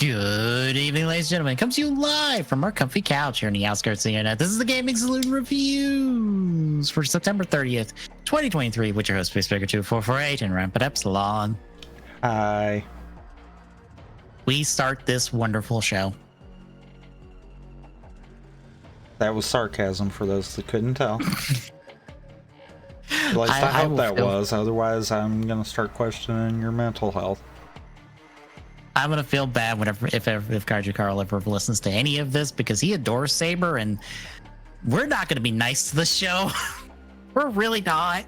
Good evening, ladies and gentlemen. Comes to you live from our comfy couch here in the outskirts of the internet. This is the Gaming Saloon Reviews for September 30th, 2023, with your host, Spacebreaker2448 and Rampant Epsilon. Hi. We start this wonderful show. That was sarcasm for those that couldn't tell. At least I hope that was. Otherwise, I'm going to start questioning your mental health. I'm going to feel bad whenever if Kaiju Carl ever listens to any of this because he adores Saber and we're not going to be nice to the show. We're really not.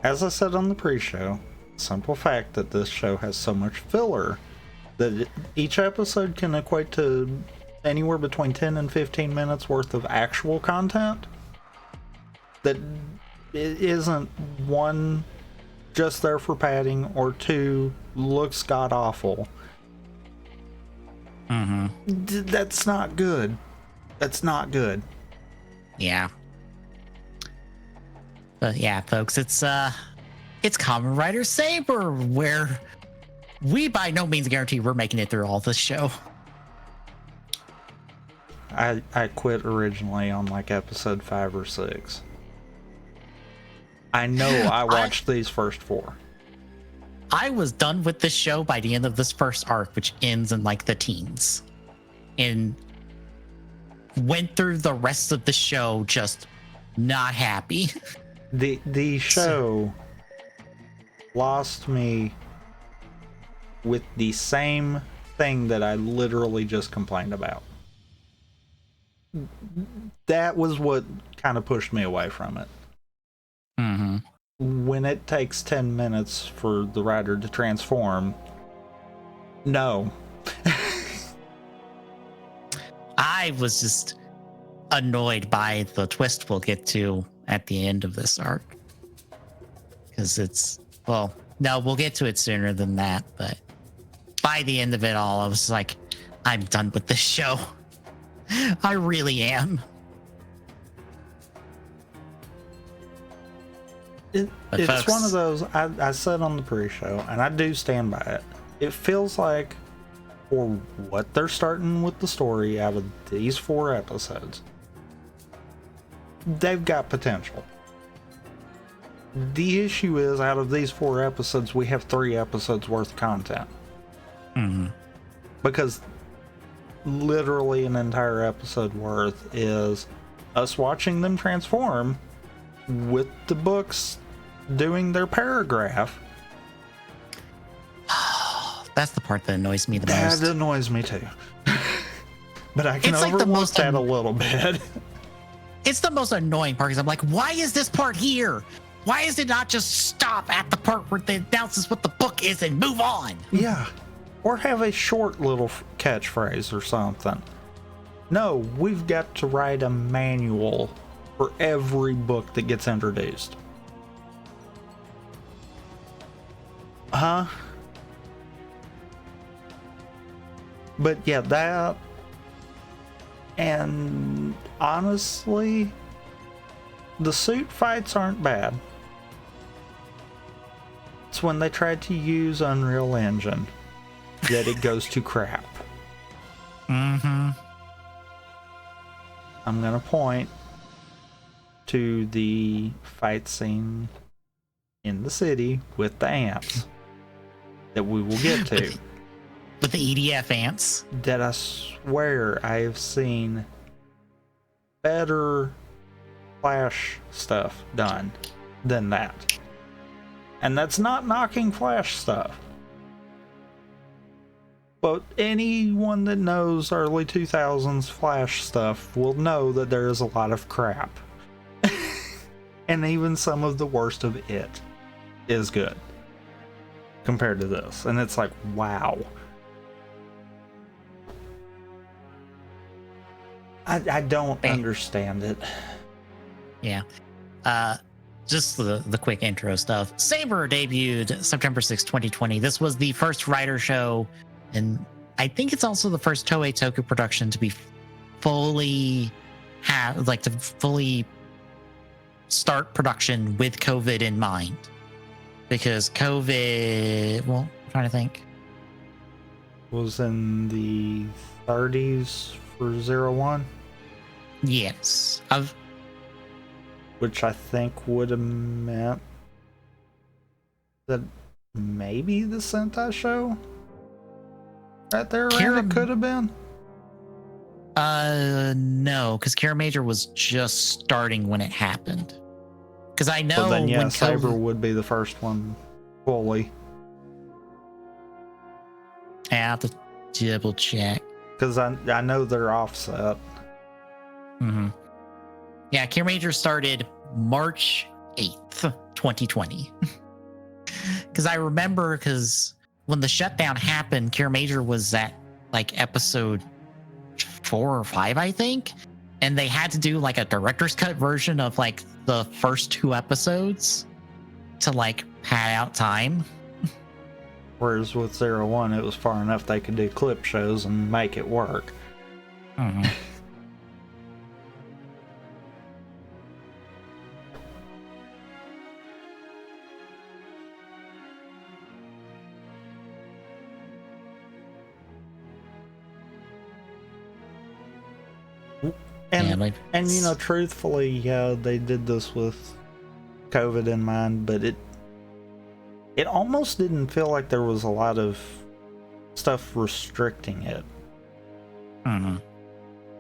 As I said on the pre-show, simple fact that this show has so much filler that each episode can equate to anywhere between 10 and 15 minutes worth of actual content that it isn't one just there for padding or two looks god awful. That's not good. That's not good. Yeah. But yeah, folks, it's Kamen Rider Saber, where we by no means guarantee we're making it through all this show. I quit originally on like episode 5 or 6. I know I watched these first 4. I was done with this show by the end of this first arc, which ends in like the teens, and went through the rest of the show just not happy. The show lost me with the same thing that I literally just complained about. That was what kind of pushed me away from it. When it takes 10 minutes for the rider to transform, no. I was just annoyed by the twist we'll get to at the end of this arc. Because it's, well, no, we'll get to it sooner than that, but by the end of it all, I was like, I'm done with this show. I really am. It's folks, one of those, I said on the pre-show, and I do stand by it. It feels like, for what they're starting with the story out of these 4 episodes, they've got potential. The issue is, out of these 4 episodes, we have 3 episodes worth of content. Because literally an entire episode worth is us watching them transform with the books doing their paragraph. That's the part that annoys me the most. That annoys me too. But I can overlook that a little bit. It's the most annoying part because I'm like, why is this part here? Why is it not just stop at the part where it announces what the book is and move on? Yeah. Or have a short little catchphrase or something. No, we've got to write a manual for every book that gets introduced. But yeah, that, and honestly, the suit fights aren't bad. It's when they tried to use Unreal Engine that it goes to crap. I'm gonna point to the fight scene in the city with the ants that we will get to. With the EDF ants? That I swear I have seen better Flash stuff done than that. And that's not knocking Flash stuff. But anyone that knows early 2000s Flash stuff will know that there is a lot of crap. And even some of the worst of it is good compared to this. And it's like, wow. I don't understand it. Yeah. Just the quick intro stuff. Saber debuted September 6, 2020. This was the first Rider show, and I think it's also the first Toei Tokyo production to be fully start production with COVID in mind. Because COVID, well, I'm trying to think. Was in the 30s for 01, Yes. which I think would have meant that maybe the Sentai show right there around it could have been. No, because Kira Major was just starting when it happened. Because I know So then, yeah, when Saber would be the first one fully. I have to double check. Because I know they're offset. Mm-hmm. Yeah, Kira Major started March 8th, 2020. Because I remember, because when the shutdown happened, Kira Major was at like episode 4 or 5, I think. And they had to do like a director's cut version of like the first 2 episodes to like pad out time. Whereas with 01, it was far enough they could do clip shows and make it work. Mm-hmm. And you know, truthfully, yeah, they did this with COVID in mind, but it almost didn't feel like there was a lot of stuff restricting it. Mm-hmm.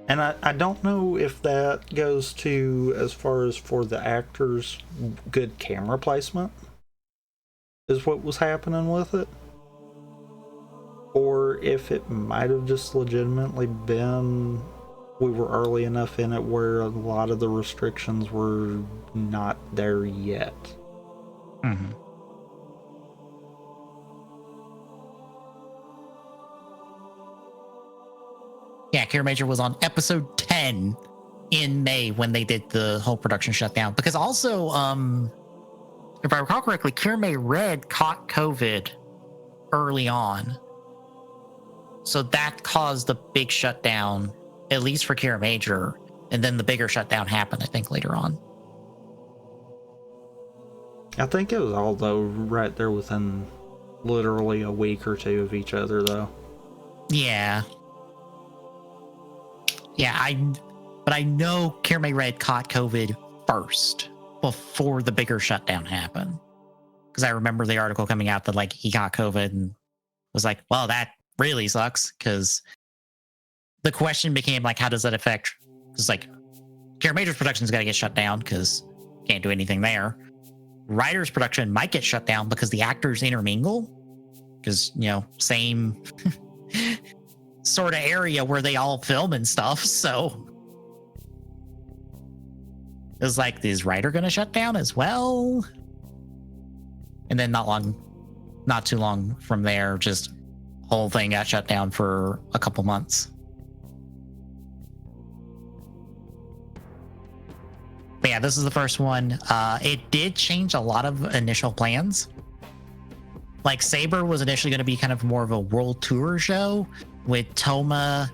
And I don't know if that goes to as far as for the actors, good camera placement is what was happening with it. Or if it might have just legitimately been we were early enough in it where a lot of the restrictions were not there yet. Mm-hmm. Yeah, Kira Major was on episode 10 in May when they did the whole production shutdown. Because also, if I recall correctly, Kira Red caught COVID early on. So that caused the big shutdown, at least for Kira Major. And then the bigger shutdown happened, I think, later on. I think it was all, though, right there within literally a week or 2 of each other, though. Yeah. Yeah, but I know Kira Red caught COVID first before the bigger shutdown happened. Because I remember the article coming out that like he got COVID and was like, well, that really sucks. Because the question became like, how does that affect? Because like Kira Major's production's got to get shut down because can't do anything there. Writer's production might get shut down because the actors intermingle. Because, you know, same sort of area where they all film and stuff. So it was like, is writer going to shut down as well? And then not too long from there, just whole thing got shut down for a couple months. But yeah, this is the first one. It did change a lot of initial plans. Like Saber was initially going to be kind of more of a world tour show with Toma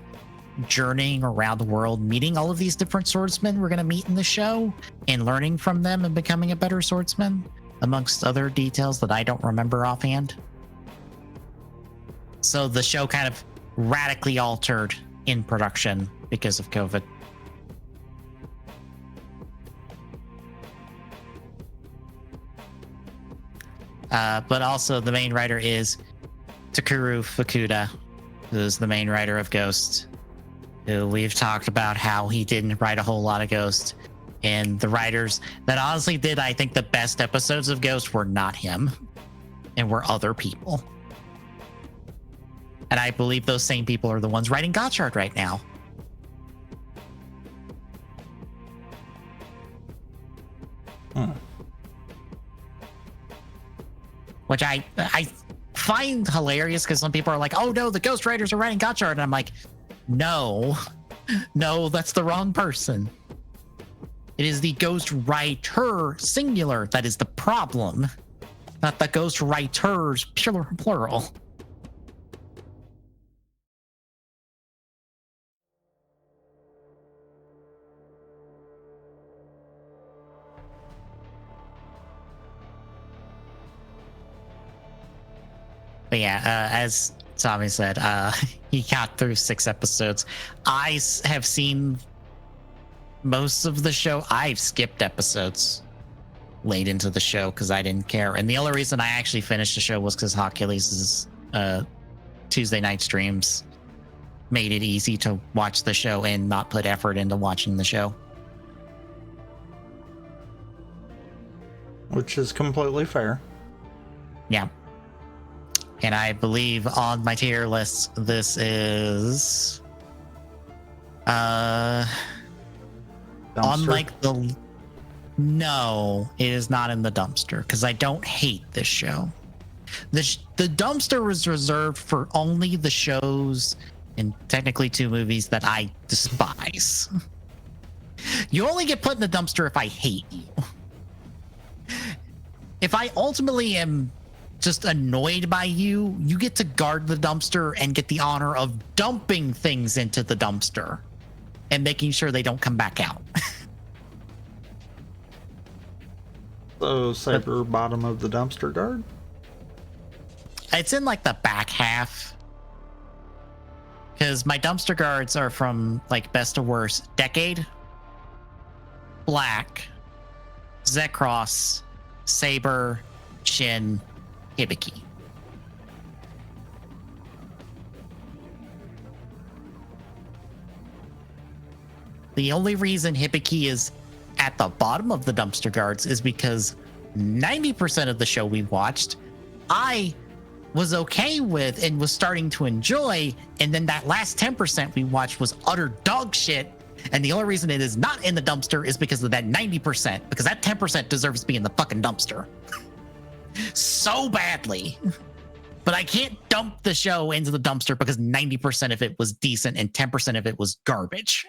journeying around the world, meeting all of these different swordsmen we're going to meet in the show and learning from them and becoming a better swordsman, amongst other details that I don't remember offhand. So the show kind of radically altered in production because of COVID. But also the main writer is Takuru Fukuda, who's the main writer of Ghost, who we've talked about how he didn't write a whole lot of Ghost. And the writers that honestly did, I think, the best episodes of Ghost were not him and were other people. And I believe those same people are the ones writing Gotchard right now. Which I find hilarious because some people are like, oh no, the Ghost writers are writing Gotchard. And I'm like, no, that's the wrong person. It is the Ghost writer singular that is the problem, not the Ghost writers plural. But yeah, as Tommy said, he got through 6 episodes. Have seen most of the show. I've skipped episodes late into the show because I didn't care. And the only reason I actually finished the show was because Hercules' Tuesday night streams made it easy to watch the show and not put effort into watching the show. Which is completely fair. Yeah. And I believe on my tier list, this is Dumpster? unlike the no, it is not in the dumpster because I don't hate this show. The dumpster was reserved for only the shows and technically 2 movies that I despise. You only get put in the dumpster if I hate you. If I ultimately am just annoyed by you, you get to guard the dumpster and get the honor of dumping things into the dumpster and making sure they don't come back out. So, Saber, bottom of the dumpster guard? It's in like the back half. Because my dumpster guards are from like best to worst. Decade, Black, Zekros, Saber, Shin, Hibiki. The only reason Hibiki is at the bottom of the dumpster guards is because 90% of the show we watched, I was okay with and was starting to enjoy, and then that last 10% we watched was utter dog shit. And the only reason it is not in the dumpster is because of that 90%, because that 10% deserves to be in the fucking dumpster so badly. But I can't dump the show into the dumpster because 90% of it was decent and 10% of it was garbage.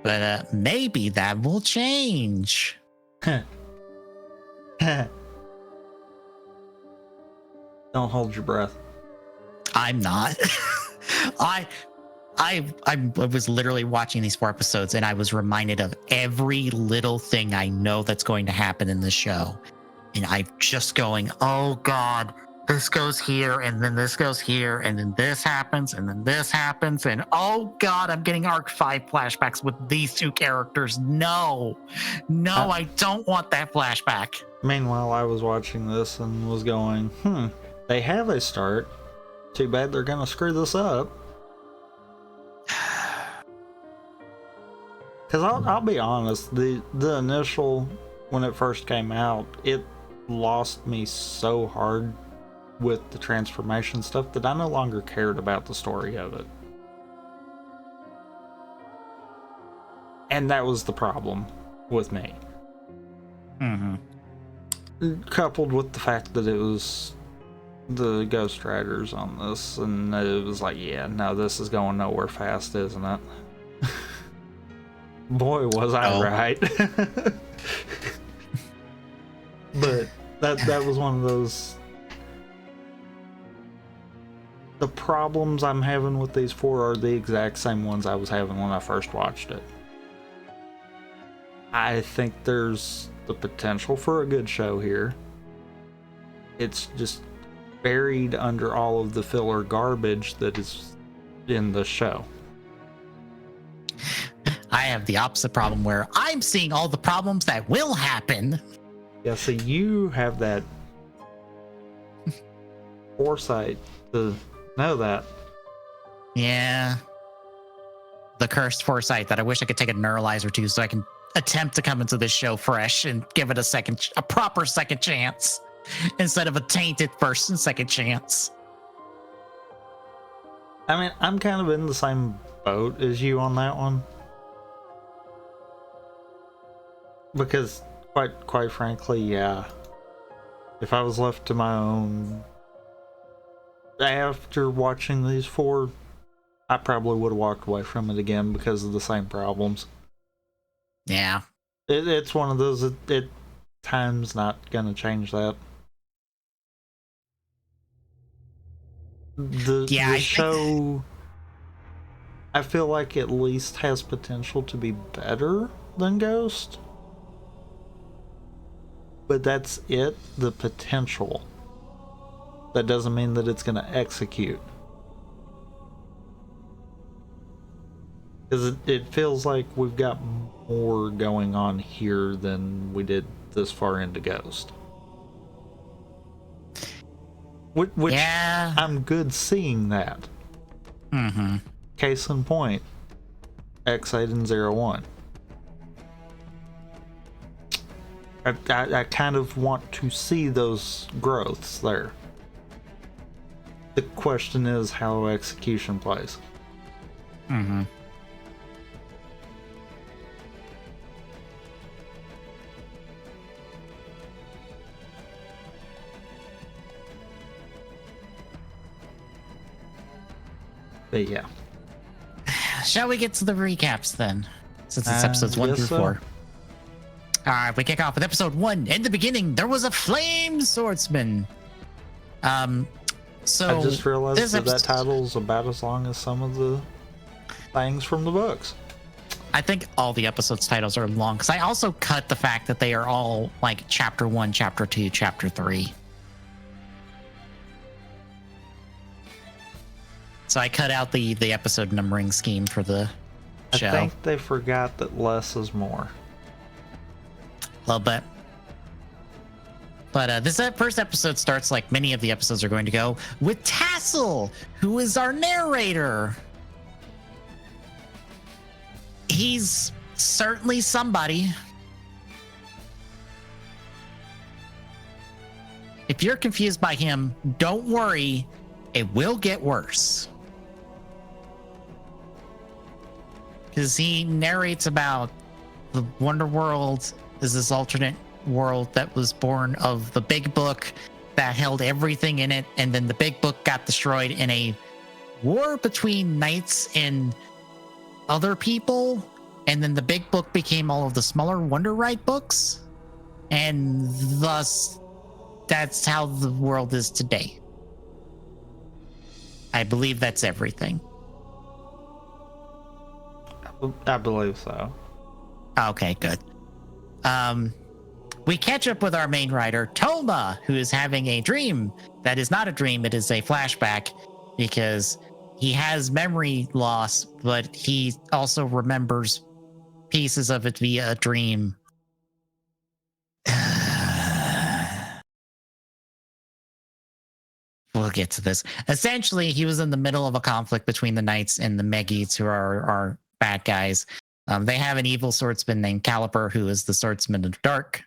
But maybe that will change. Don't hold your breath. I'm not. I was literally watching these 4 episodes and I was reminded of every little thing I know that's going to happen in the show. And I'm just going, oh God, this goes here and then this goes here and then this happens and then this happens. And oh God, I'm getting Arc 5 flashbacks with these 2 characters. No, I don't want that flashback. Meanwhile, I was watching this and was going, they have a start. Too bad they're going to screw this up. Because I'll be honest, the initial, when it first came out, it lost me so hard with the transformation stuff that I no longer cared about the story of it. And that was the problem with me. Coupled with the fact that it was the Ghost Riders on this, and it was like, yeah, no, this is going nowhere fast, isn't it? Boy, was I right. But that was one of those. The problems I'm having with these 4 are the exact same ones I was having when I first watched it. I think there's the potential for a good show here. It's just buried under all of the filler garbage that is in the show. I have the opposite problem where I'm seeing all the problems that will happen. Yeah, so you have that foresight to know that. Yeah. The cursed foresight that I wish I could take a neuralizer to so I can attempt to come into this show fresh and give it a proper second chance instead of a tainted first and second chance. I mean, I'm kind of in the same boat as you on that one. Because quite frankly, yeah. If I was left to my own after watching these 4, I probably would have walked away from it again because of the same problems. Yeah. It's one of those, time's not gonna change that. The show, I feel like at least has potential to be better than Ghost. But that's it, the potential. That doesn't mean that it's going to execute. Because it feels like we've got more going on here than we did this far into Ghost. Which yeah. I'm good seeing that. Mm-hmm. Case in point, X8 and 01. I kind of want to see those growths there. The question is how execution plays. Mm-hmm. But yeah. Shall we get to the recaps then? Since it's episodes 1 through 4. All right, we kick off with episode 1. In the beginning, there was a flame swordsman. So I just realized that episode, title's about as long as some of the things from the books. I think all the episodes titles are long because I also cut the fact that they are all like chapter 1, chapter 2, chapter 3. So I cut out the episode numbering scheme for the show. I think they forgot that less is more. A little bit. But this first episode starts like many of the episodes are going to go with Tassel, who is our narrator. He's certainly somebody. If you're confused by him, don't worry. It will get worse. Because he narrates about the Wonder World is this alternate world that was born of the big book that held everything in it, and then the big book got destroyed in a war between knights and other people, and then the big book became all of the smaller Wonder Right books, and thus that's how the world is today. I believe that's everything. I believe so. Okay, good. We catch up with our main writer, Toma, who is having a dream that is not a dream, it is a flashback, because he has memory loss, but he also remembers pieces of it via a dream. We'll get to this. Essentially, he was in the middle of a conflict between the knights and the Megites, who are bad guys. They have an evil swordsman named Caliper, who is the swordsman of the dark.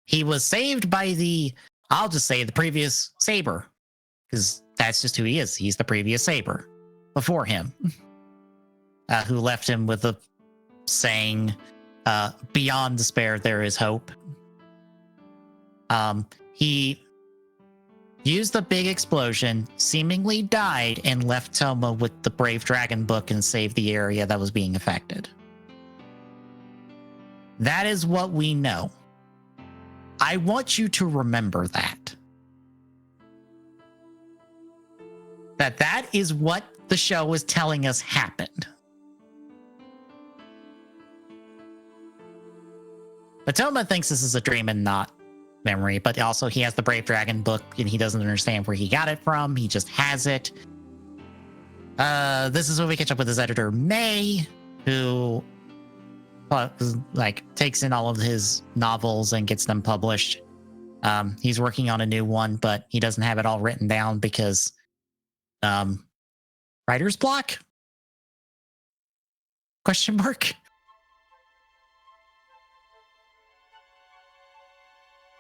He was saved by I'll just say the previous Saber, because that's just who he is. He's the previous Saber before him, who left him with a saying, beyond despair, there is hope. He used the big explosion, seemingly died, and left Toma with the Brave Dragon book and saved the area that was being affected. That is what we know. I want you to remember that. That is what the show is telling us happened. But Toma thinks this is a dream and not memory, but also he has the Brave Dragon book and he doesn't understand where he got it from. He just has it. This is when we catch up with his editor, May, who takes in all of his novels and gets them published. He's working on a new one, but he doesn't have it all written down because writer's block? Question mark?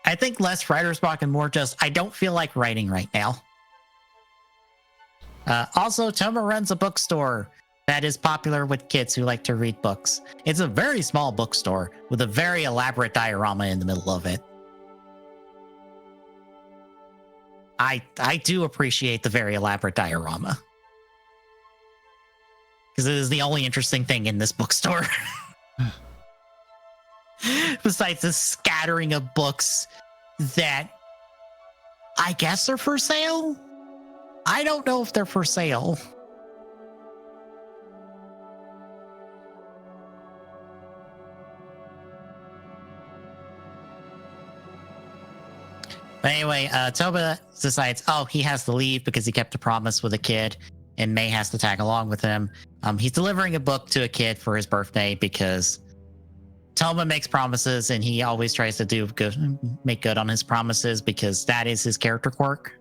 I think less writer's block and more just, I don't feel like writing right now. Also, Toma runs a bookstore that is popular with kids who like to read books. It's a very small bookstore with a very elaborate diorama in the middle of it. I do appreciate the very elaborate diorama, because it is the only interesting thing in this bookstore. Besides the scattering of books that I guess are for sale. I don't know if they're for sale. But anyway, Toba decides, he has to leave because he kept a promise with a kid, and May has to tag along with him. He's delivering a book to a kid for his birthday because Toba makes promises, and he always tries to make good on his promises because that is his character quirk.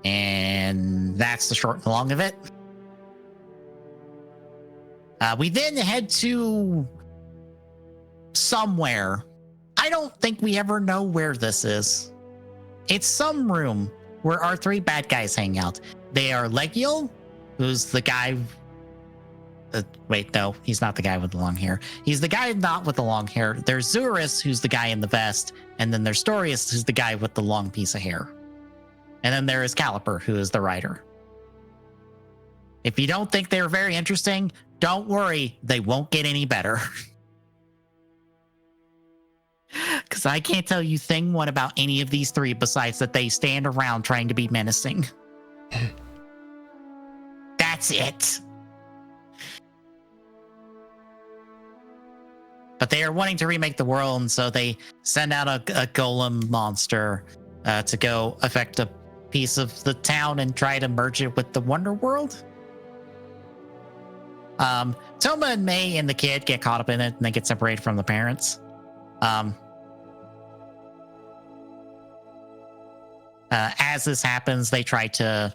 And that's the short and long of it. We then head to somewhere. I don't think we ever know where this is. It's some room where our three bad guys hang out. They are Legiel, who's the guy. Wait, no, he's not the guy with the long hair. He's the guy not with the long hair. There's Zurus, who's the guy in the vest. And then there's Storius, who's the guy with the long piece of hair. And then there is Caliper, who is the writer. If you don't think they're very interesting, don't worry. They won't get any better. Because I can't tell you thing one about any of these three besides that they stand around trying to be menacing. That's it. But they are wanting to remake the world, and so they send out a golem monster to go affect a piece of the town and try to merge it with the Wonder World. Toma and May and the kid get caught up in it, and they get separated from the parents. As this happens, they try to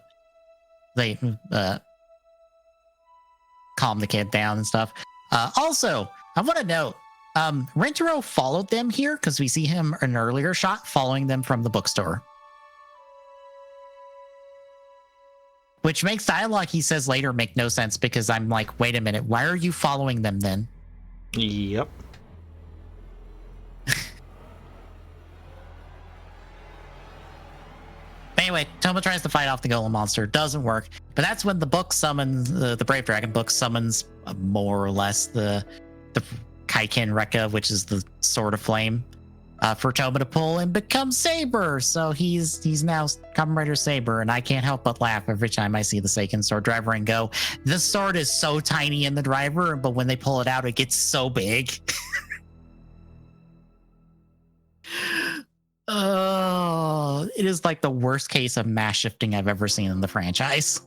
calm the kid down and stuff. Also, I want to note, Rentaro followed them here because we see him in an earlier shot following them from the bookstore. Which makes dialogue he says later make no sense because I'm like, wait a minute, why are you following them then? Yep. Anyway, Toma tries to fight off the golem monster. Doesn't work. But that's when the book summons, the Brave Dragon book summons more or less the Kaiken Rekka, which is the Sword of Flame, for Toma to pull and become Saber. So he's now Kamen Rider Saber, and I can't help but laugh every time I see the Seiken sword driver and go, this sword is so tiny in the driver, but when they pull it out, it gets so big. Oh, it is like the worst case of mass shifting I've ever seen in the franchise.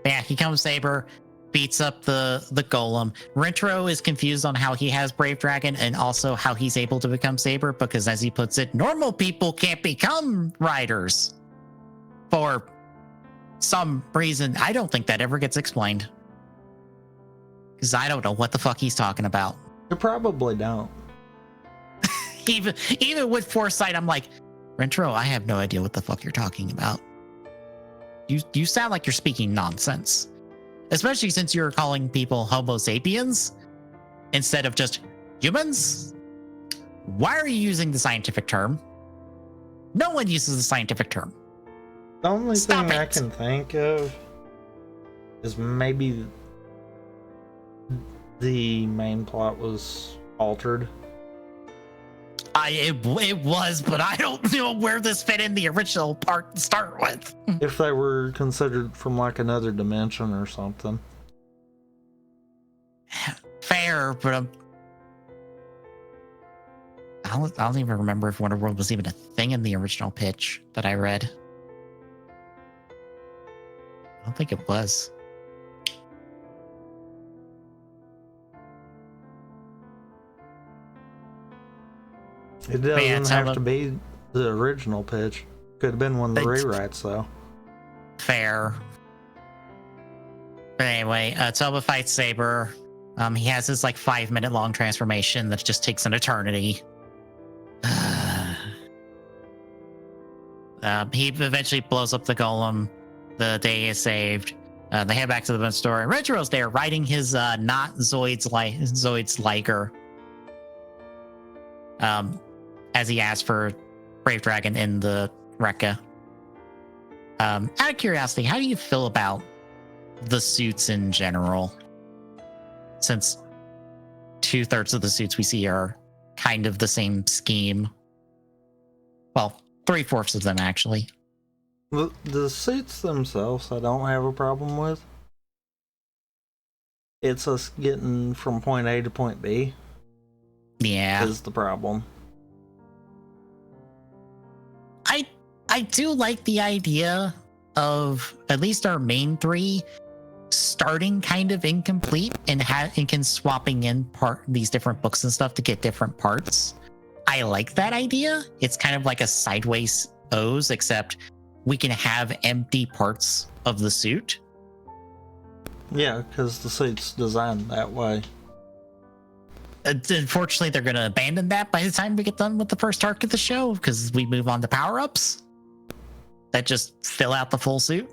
Yeah, he comes Saber, beats up the golem. Rentaro is confused on how he has Brave Dragon and also how he's able to become Saber because, as he puts it, normal people can't become riders for some reason. I don't think that ever gets explained. Because I don't know what the fuck he's talking about. You probably don't. even with foresight, I'm like, Rentaro, I have no idea what the fuck you're talking about. You sound like you're speaking nonsense. Especially since you're calling people Homo sapiens instead of just humans. Why are you using the scientific term? No one uses the scientific term. The only Stop thing it. I can think of is maybe the main plot was altered. It was, but I don't know where this fit in the original part to start with. If they were considered from like another dimension or something. Fair, but I don't even remember if Wonder World was even a thing in the original pitch that I read. I don't think it was. It doesn't have Toma, to be the original pitch. Could have been one of the rewrites, though. Fair. But anyway, Toma fights Saber. He has his like 5-minute long transformation that just takes an eternity. He eventually blows up the golem. The day is saved. They head back to the bookstore. And Rentaro's there riding his not Zoid's Liger. As he asked for Brave Dragon in the Rekka. Out of curiosity, how do you feel about the suits in general? Since 2/3 of the suits we see are kind of the same scheme. Well, 3/4 of them actually. The suits themselves, I don't have a problem with. It's us getting from point A to point B. Yeah. Is the problem. I do like the idea of at least our main three starting kind of incomplete and can swapping in these different books and stuff to get different parts. I like that idea. It's kind of like a sideways O's, except we can have empty parts of the suit. Yeah, because the suit's designed that way. Unfortunately, they're going to abandon that by the time we get done with the first arc of the show, because we move on to power-ups that just fill out the full suit.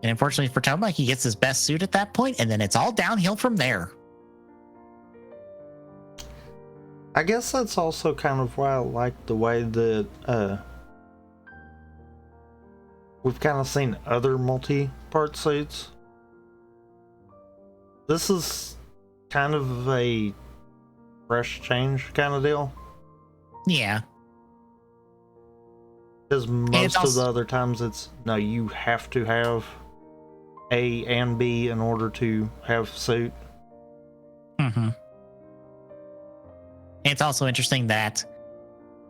And unfortunately for Toma, he gets his best suit at that point, and then it's all downhill from there. I guess that's also kind of why I like the way that we've kind of seen other multi-part suits. This is kind of a fresh change kind of deal. Yeah. Because most of the other times it's, no, you have to have A and B in order to have suit. Mm-hmm. It's also interesting that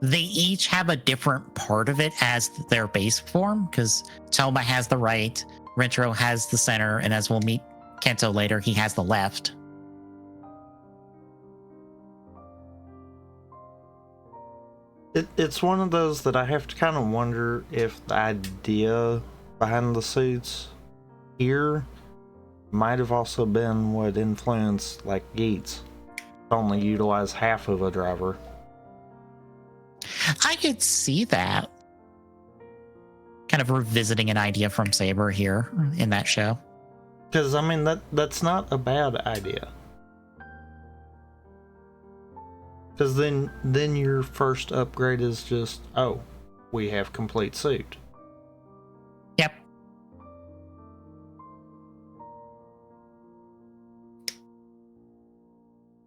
they each have a different part of it as their base form, because Toma has the right, Rentaro has the center, and as we'll meet Kento later, he has the left. It's one of those that I have to kind of wonder if the idea behind the suits here might have also been what influenced like Geats to only utilize half of a driver. I could see that. Kind of revisiting an idea from Saber here in that show. Because I mean that's not a bad idea. Because then your first upgrade is just, oh, we have complete suit. Yep.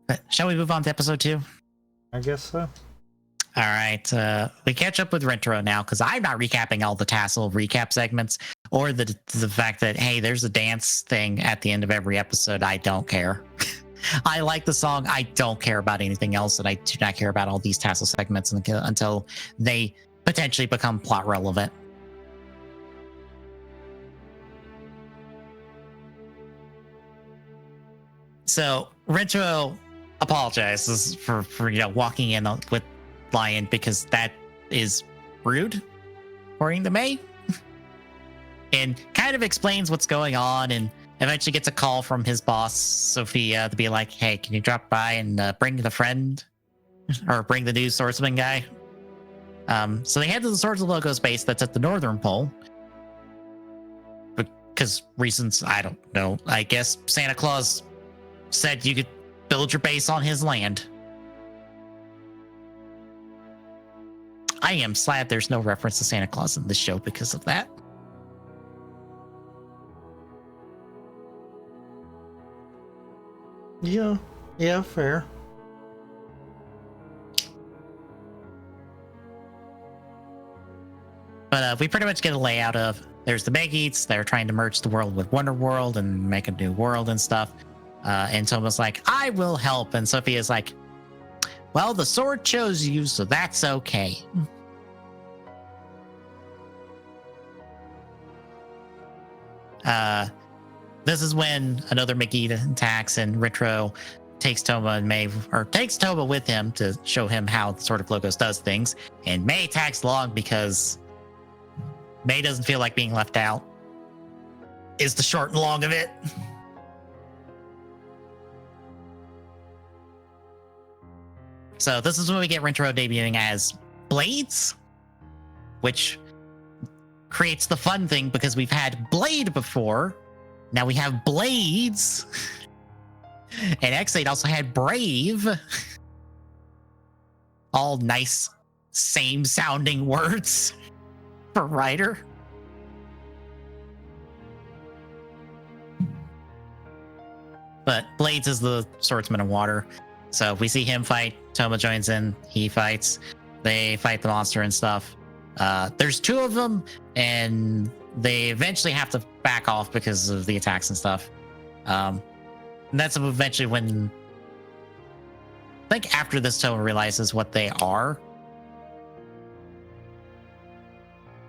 But shall we move on to episode 2? I guess so. All right. We catch up with Rentaro now, because I'm not recapping all the Tassel recap segments or the fact that, hey, there's a dance thing at the end of every episode. I don't care. I like the song. I don't care about anything else, and I do not care about all these Tassel segments until they potentially become plot relevant. So Rentaro apologizes for walking in with Lion, because that is rude, according to May, and kind of explains what's going on, and eventually gets a call from his boss, Sophia, to be like, hey, can you drop by and bring the friend or bring the new swordsman guy? So they head to the Swords of Logos base that's at the Northern Pole. Because reasons, I don't know. I guess Santa Claus said you could build your base on his land. I am sad there's no reference to Santa Claus in this show because of that. Yeah, fair. But we pretty much get a layout of, there's the Megates, they're trying to merge the world with Wonder World and make a new world and stuff. And Toma's like, I will help. And Sophia's like, well, the sword chose you, so that's okay. This is when another Megiddo attacks, and Rentaro takes Toma with him to show him how the Sword of Logos does things. And May tags along because May doesn't feel like being left out, is the short and long of it. So this is when we get Rentaro debuting as Blades, which creates the fun thing because we've had Blade before. Now we have Blades. And X8 also had Brave. All nice, same sounding words for writer. But Blades is the swordsman of water. So we see him fight. Toma joins in. He fights. They fight the monster and stuff. There's two of them, and they eventually have to back off because of the attacks and stuff. And that's eventually when I think after this Toma realizes what they are.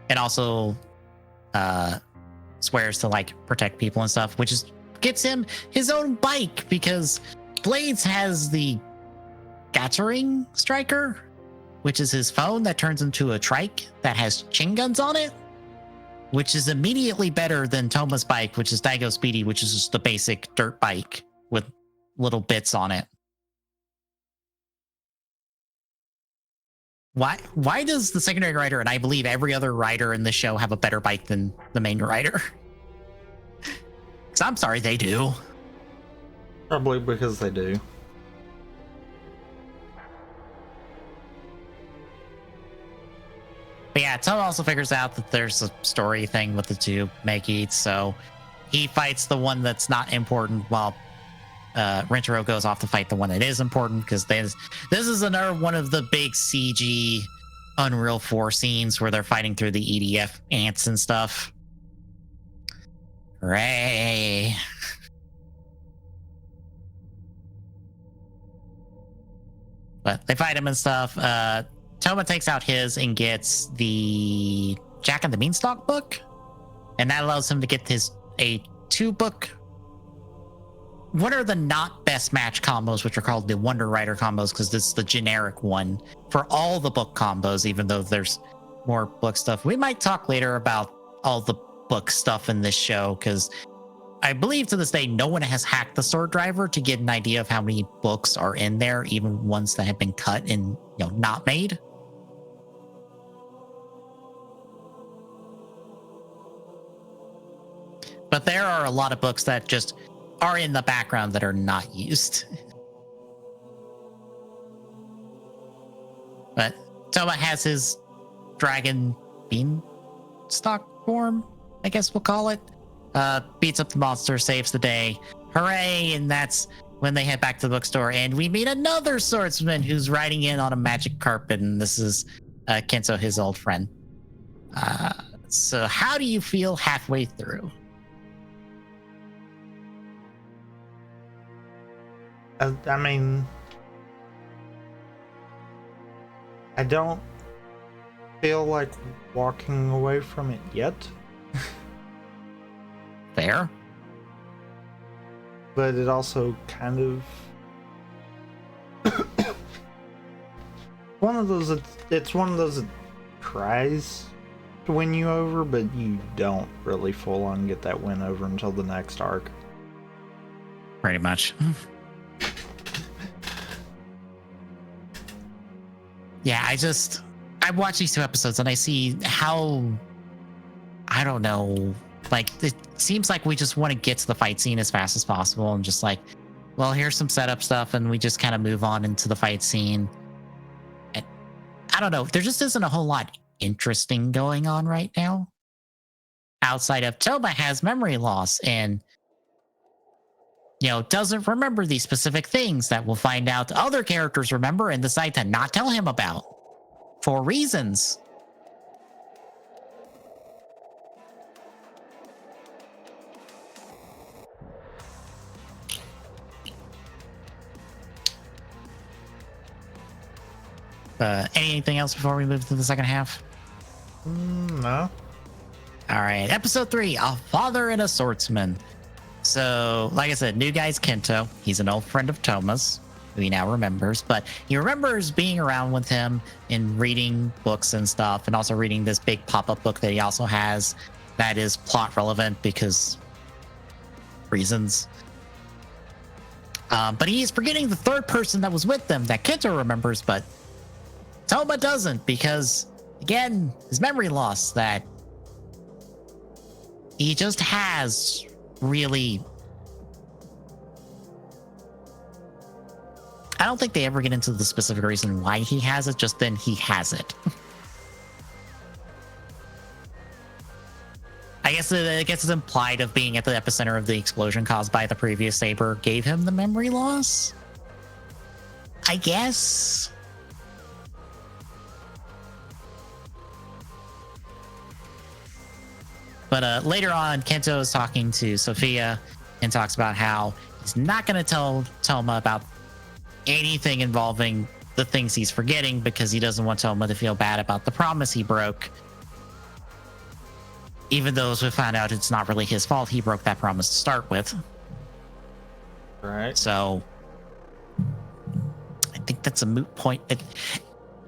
And also swears to like protect people and stuff, which is gets him his own bike because Blades has the Gathering Striker, which is his phone that turns into a trike that has chain guns on it, which is immediately better than Toma's bike, which is Daigo Speedy, which is just the basic dirt bike with little bits on it. Why does the secondary rider, and I believe every other rider in the show, have a better bike than the main rider? Because I'm sorry, they do. Probably because they do. But yeah, Toma also figures out that there's a story thing with the two Mekites, so he fights the one that's not important while Rentaro goes off to fight the one that is important, because this is another one of the big CG Unreal 4 scenes where they're fighting through the EDF ants and stuff. Hooray. But they fight him and stuff. Toma takes out his and gets the Jack and the Beanstalk book, and that allows him to get his A2 book. What are the not best match combos, which are called the Wonder Rider combos, because this is the generic one for all the book combos, even though there's more book stuff. We might talk later about all the book stuff in this show, because I believe to this day no one has hacked the Sword Driver to get an idea of how many books are in there, even ones that have been cut and not made. But there are a lot of books that just are in the background that are not used. But Toma has his dragon beanstalk form, I guess we'll call it. Beats up the monster, saves the day. Hooray! And that's when they head back to the bookstore, and we meet another swordsman who's riding in on a magic carpet, and this is Kento, his old friend. So how do you feel halfway through? I mean, I don't feel like walking away from it yet. Fair. But it also kind of one of those, it's one of those that tries to win you over, but you don't really full on get that win over until the next arc. Pretty much. Yeah, I watch these two episodes and I see how, I don't know, like it seems like we just want to get to the fight scene as fast as possible and just like, well, here's some setup stuff and we just kind of move on into the fight scene. And I don't know, there just isn't a whole lot interesting going on right now. Outside of Toma has memory loss and doesn't remember these specific things that we'll find out other characters remember and decide to not tell him about for reasons. Anything else before we move to the second half? No. All right. Episode 3, A Father and a Swordsman. So, like I said, new guy's Kento. He's an old friend of Toma's, who he now remembers, but he remembers being around with him and reading books and stuff, and also reading this big pop-up book that he also has that is plot relevant because reasons. But he is forgetting the third person that was with them that Kento remembers, but Toma doesn't because, again, his memory loss that he just has really. I don't think they ever get into the specific reason why he has it, just then he has it. I guess it's implied of being at the epicenter of the explosion caused by the previous Saber gave him the memory loss. I guess. But later on, Kento is talking to Sophia and talks about how he's not going to tell Toma about anything involving the things he's forgetting because he doesn't want Toma to feel bad about the promise he broke. Even though, as we found out, it's not really his fault. He broke that promise to start with. Right. So I think that's a moot point.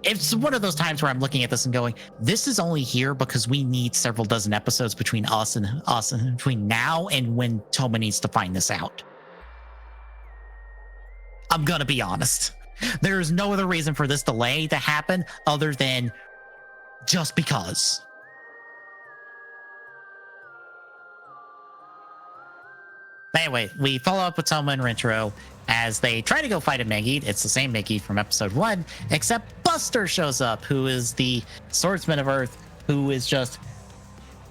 It's one of those times where I'm looking at this and going, this is only here because we need several dozen episodes between us and between now and when Toma needs to find this out. I'm going to be honest. There is no other reason for this delay to happen other than just because. Anyway, we follow up with Toma and Rintaro as they try to go fight a Megid. It's the same Megid from episode 1, except Buster shows up, who is the swordsman of Earth, who is just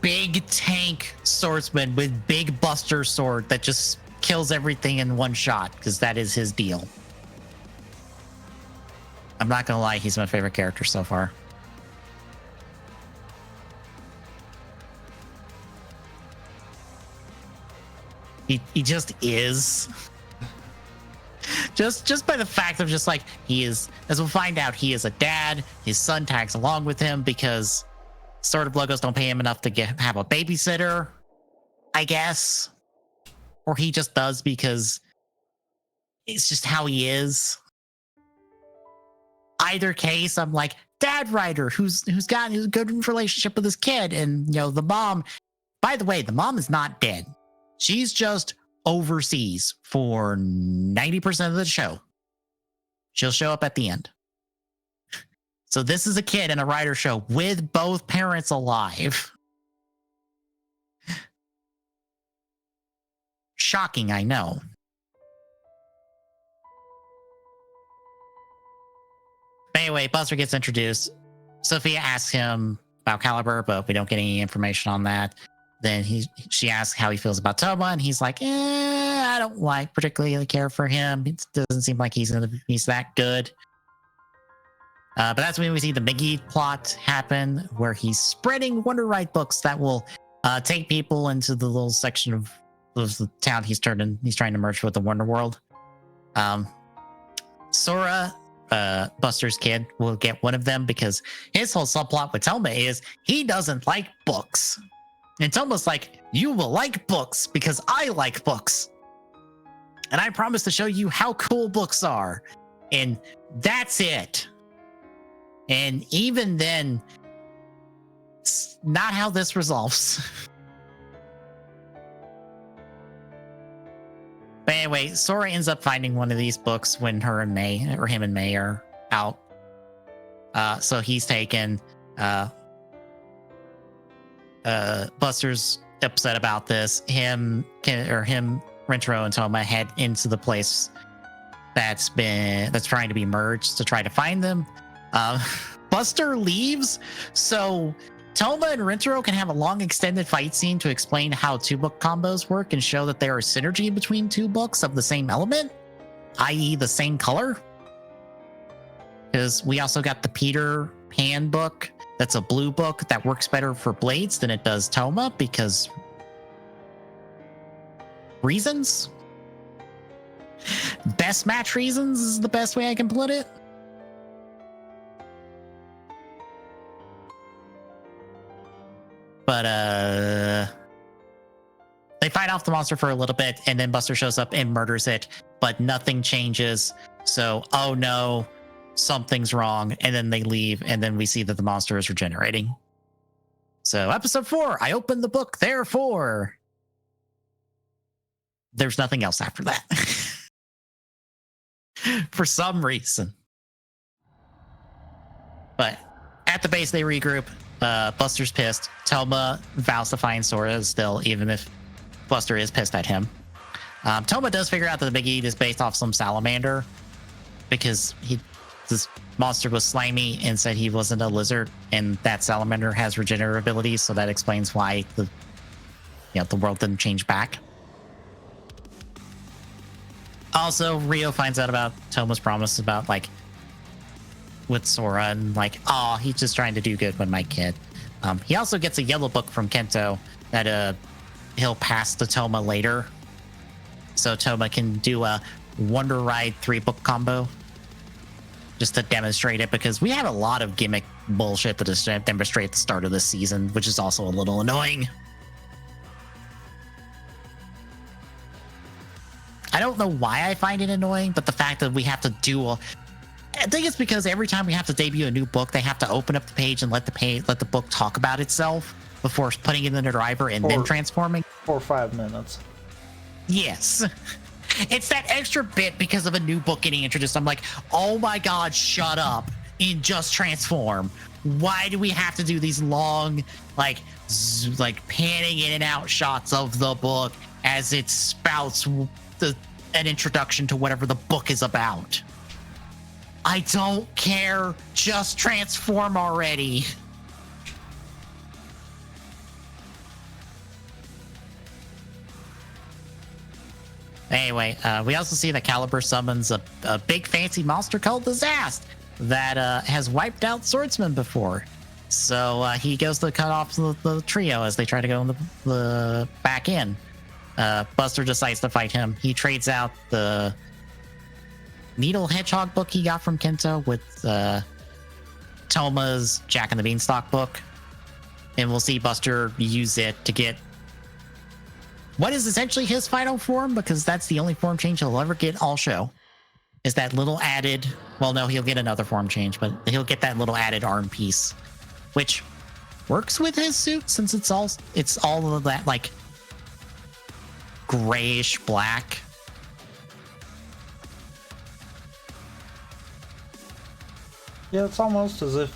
big tank swordsman with big Buster sword that just kills everything in one shot, because that is his deal. I'm not gonna lie, he's my favorite character so far. He just is. Just by the fact of just like he is, as we'll find out, he is a dad. His son tags along with him because Sword of Logos don't pay him enough to have a babysitter, I guess. Or he just does because it's just how he is. Either case, I'm like, dad writer who's got a good relationship with his kid. And you know, the mom, by the way, the mom is not dead. She's just overseas for 90% of the show. She'll show up at the end. So this is a kid in a writer show with both parents alive. Shocking, I know. But anyway, Buster gets introduced. Sophia asks him about Caliber, but we don't get any information on that. Then she asks how he feels about Toma, and he's like, I don't particularly care for him. It doesn't seem like he's that good. But that's when we see the Megid plot happen, where he's spreading Wonder Right books that will take people into the little section of the town he's trying to merge with the Wonder World. Sora, Buster's kid, will get one of them because his whole subplot with Toma is he doesn't like books. It's almost like, you will like books because I like books. And I promise to show you how cool books are. And that's it. And even then, it's not how this resolves. But anyway, Sora ends up finding one of these books when him and May are out. So he's taken. Buster's upset about this. Rintaro and Toma head into the place that's trying to be merged to try to find them. Buster leaves, so Toma and Rintaro can have a long extended fight scene to explain how 2-book combos work and show that there is synergy between 2 books of the same element, i.e. the same color. Because we also got the Peter Pan book. That's a blue book that works better for Blades than it does Toma because reasons? Best match reasons is the best way I can put it. But they fight off the monster for a little bit, and then Buster shows up and murders it, but nothing changes. So, oh no, something's wrong. And then they leave, and then we see that the monster is regenerating. So episode 4, I opened the book, therefore. There's nothing else after that. For some reason. But at the base, they regroup. Buster's pissed. Toma vows to find Sora still, even if Buster is pissed at him. Toma does figure out that the Megid is based off some salamander because this monster was slimy and said he wasn't a lizard, and that salamander has regenerative abilities, so that explains why the world didn't change back. Also, Rio finds out about Toma's promise about with Sora and he's just trying to do good with my kid. He also gets a yellow book from Kento that he'll pass to Toma later, so Toma can do a Wonder Ride 3-book combo just to demonstrate it, because we have a lot of gimmick bullshit to just demonstrate at the start of this season, which is also a little annoying. I don't know why I find it annoying, but the fact that we have to do I think it's because every time we have to debut a new book, they have to open up the page and let the book talk about itself before putting it in the driver and then transforming. 4 or 5 minutes. Yes. It's that extra bit because of a new book getting introduced. I'm like, oh my God, shut up and just transform. Why do we have to do these long, like panning in and out shots of the book as it spouts an introduction to whatever the book is about? I don't care. Just transform already. Anyway, we also see that Caliber summons a big fancy monster called the Zast that has wiped out swordsmen before. So he goes to cut off the trio as they try to go in the back in. Buster decides to fight him. He trades out the Needle Hedgehog book he got from Kento with Toma's Jack and the Beanstalk book. And we'll see Buster use it to get what is essentially his final form, because that's the only form change he'll ever get all show. Is that little added, well, no, he'll get another form change, but he'll get that little added arm piece, which works with his suit since it's all of that like grayish black. Yeah, it's almost as if,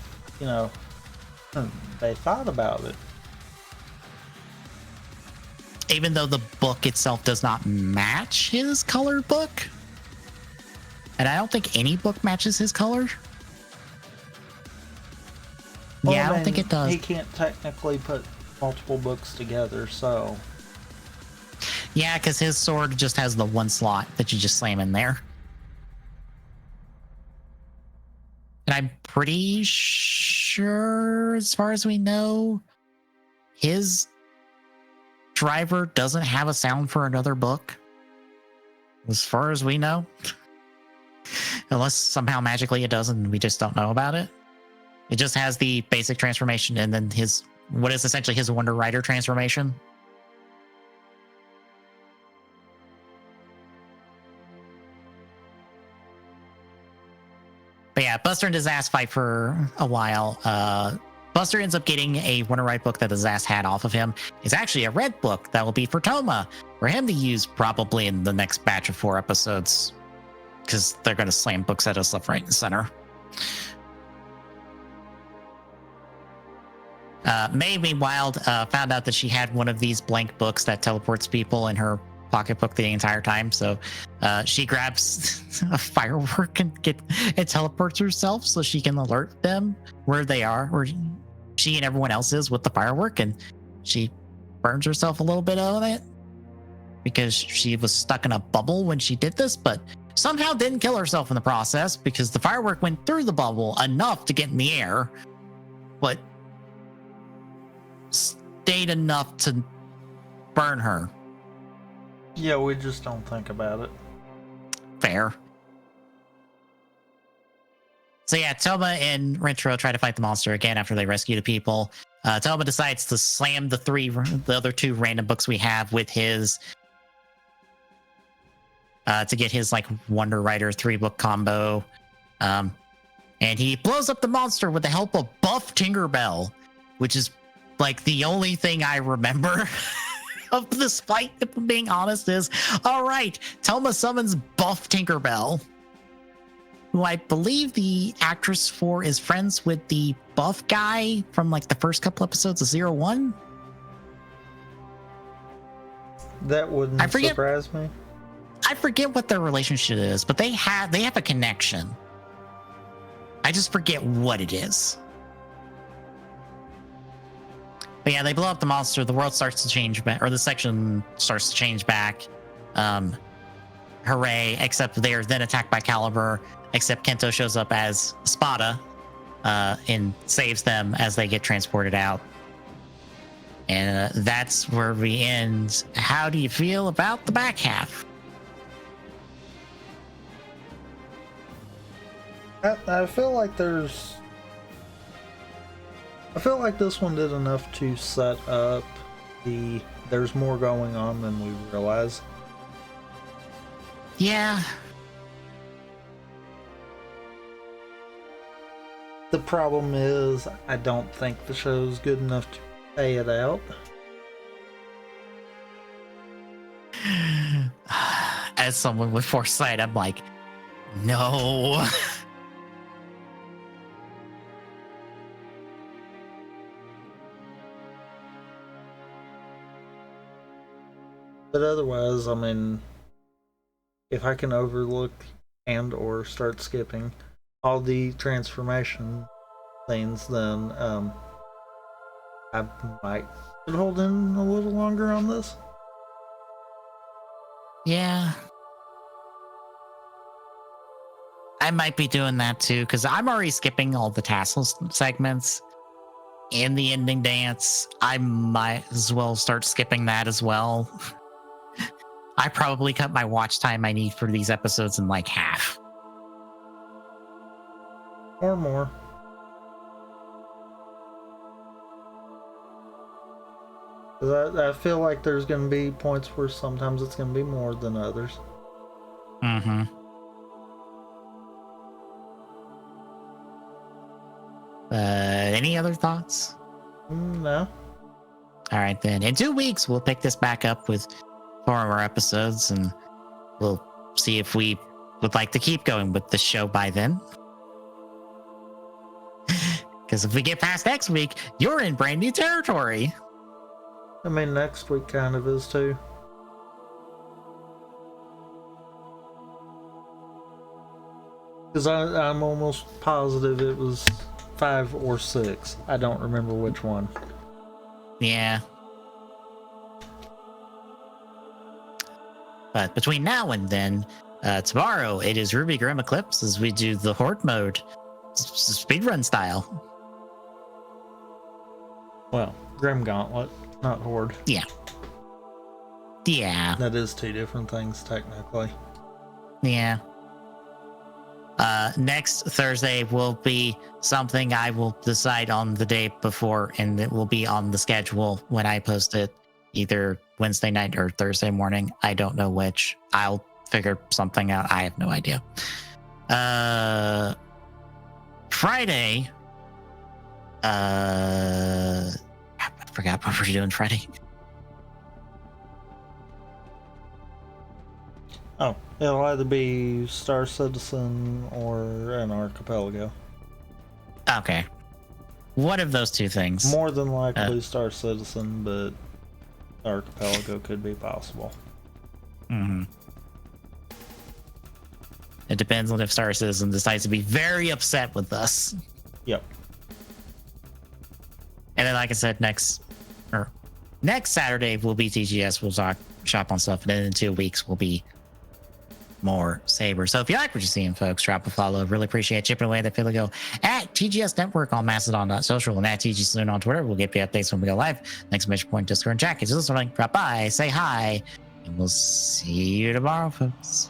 they thought about it. Even though the book itself does not match his color book. And I don't think any book matches his color. Well, yeah, I don't think it does. He can't technically put multiple books together, so... Yeah, because his sword just has the one slot that you just slam in there. And I'm pretty sure, as far as we know, his driver doesn't have a sound for another book. As far as we know. Unless somehow magically it does and we just don't know about it. It just has the basic transformation and then what is essentially his Wonder Rider transformation. But yeah, Buster and his ass fight for a while. Buster ends up getting a Wonder Ride book that his ass had off of him. It's actually a red book that will be for Toma, for him to use probably in the next batch of 4 episodes, because they're going to slam books at us left, right, and center. May, meanwhile, found out that she had one of these blank books that teleports people in her pocketbook the entire time. So she grabs a firework and teleports herself so she can alert them where they are, where she and everyone else is with the firework, and she burns herself a little bit on it because she was stuck in a bubble when she did this, but somehow didn't kill herself in the process because the firework went through the bubble enough to get in the air, but stayed enough to burn her. Yeah, we just don't think about it. Fair. So yeah, Toma and Rentaro try to fight the monster again after they rescue the people. Toma decides to slam the other 2 random books we have with his to get his like Wonder Rider 3-book combo. And he blows up the monster with the help of Buff Tinkerbell, which is like the only thing I remember of this fight, if I'm being honest, is all right, Toma summons Buff Tinkerbell, who I believe the actress for is friends with the buff guy from like the first couple episodes of 01. That wouldn't surprise me. I forget what their relationship is, but they have a connection. I just forget what it is. But yeah, they blow up the monster. The world starts to change back, or the section starts to change back. Hooray! Except they are then attacked by Caliber. Except Kento shows up as Spada and saves them as they get transported out. And that's where we end. How do you feel about the back half? I feel like there's. I feel like this one did enough to set up there's more going on than we realize. Yeah. The problem is, I don't think the show's good enough to pay it out. As someone with foresight, I'm like, no. But otherwise, I mean, if I can overlook and or start skipping all the transformation scenes, then I might hold in a little longer on this. Yeah. I might be doing that too, because I'm already skipping all the tassel segments and the ending dance. I might as well start skipping that as well. I probably cut my watch time I need for these episodes in like half. Or more. Because I feel like there's going to be points where sometimes it's going to be more than others. Mm-hmm. Any other thoughts? No. All right, then. In 2 weeks, we'll pick this back up with 4 more episodes, and we'll see if we would like to keep going with the show by then. Because if we get past next week, you're in brand new territory. I mean, next week kind of is too. Because I'm almost positive it was 5 or 6. I don't remember which one. Yeah. But between now and then, tomorrow it is Ruby Grim Eclipse as we do the Horde mode, speedrun style. Well, Grim Gauntlet, not Horde. Yeah. Yeah. That is 2 different things, technically. Yeah. Next Thursday will be something I will decide on the day before, and it will be on the schedule when I post it, either Wednesday night or Thursday morning. I don't know which. I'll figure something out. I have no idea. Friday. I forgot what we're doing Friday. Oh, it'll either be Star Citizen or an Archipelago. Okay. What of those 2 things? More than likely Star Citizen, but Archipelago could be possible. Mm-hmm. It depends on if Star Citizen decides to be very upset with us. Yep. And then, like I said, next Saturday will be TGS. We'll talk shop on stuff, and then in 2 weeks will be more Saber. So if you like what you're seeing, folks, drop a follow. Really appreciate chipping away at that go at TGS Network on Mastodon.social and at TG Saloon on Twitter. We'll get you updates when we go live. Exclamation point, Discord, and chat. If you're listening, drop by, say hi, and we'll see you tomorrow, folks.